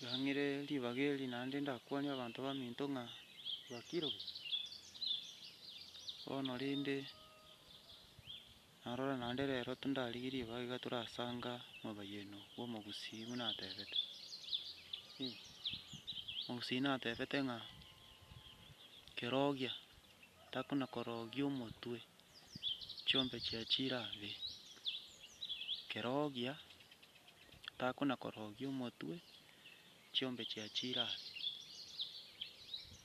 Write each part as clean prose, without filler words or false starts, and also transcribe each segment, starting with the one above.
Gang'ire ribaga eri naende ndakwania abanto baminto ng'a bakirobi. Bono rende narora naende rero tindarigia ribaga iga torasanga mabayeno bwa omogusii buna atebete. Omogusii natebete ng'a kerogia takona korogia omotwe chiombe chiachire abe. Kerogia takona korogia omotwe chiombe chiachire abe.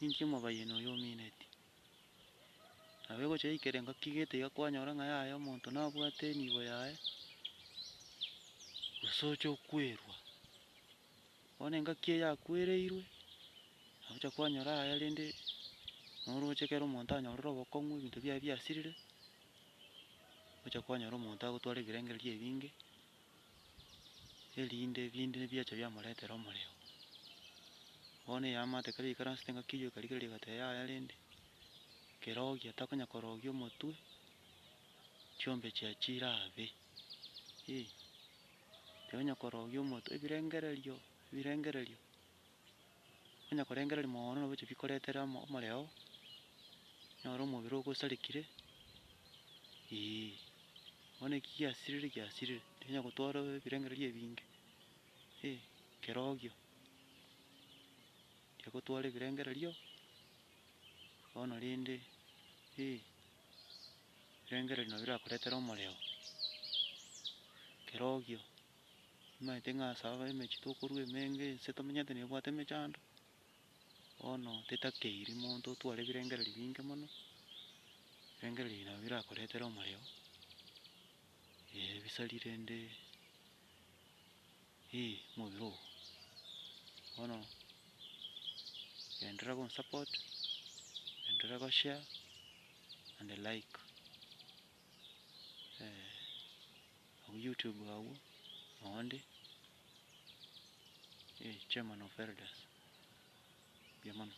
Inki omobayeno oyo omineti. Nabo egocha yaikera engaki gete iga kwanyora ng'a yaya omonto nabwate enibo yaye gose oche okwerwa. Bono engaki eye akwereirwe nagocha kwanyora yaya rende noroche kero omonto anyorire obokong'u ebinto biaye biasirire, gocha kwanyora omonto agotwara ebirengererio ebinge erinde binde biacha biamoretera omoreo. Bono eyamate kare yaikaransete engaki eyio ekarigereria egateba yaya rende kerogia takonya korogia omotwe chiombe chiachire abe. Tonya korogia omotwe ebirengererio onya korengereria mono nabo oche bikoretera omoreo, onyore omobere ogosarekire. Bono eki giasirire tonya gotwara ebirengererio ebinge, kerogio gekotwara ebirengererio bono rende ebirengererio nabio birakoretera omoreo. Kerogio nimaete ng'a ase emechi tokorwa emenge ense tomenyete nebwate emechando, bono tetakeiri monto otware ebirengererio binge mono, ebirengererio ebi nabio birakoretera omoreo bisari rende omobere ogo. Bono genderera gosupport, genderera goshare and like abwo YouTube abwo onde chairman of elders. Buya mono.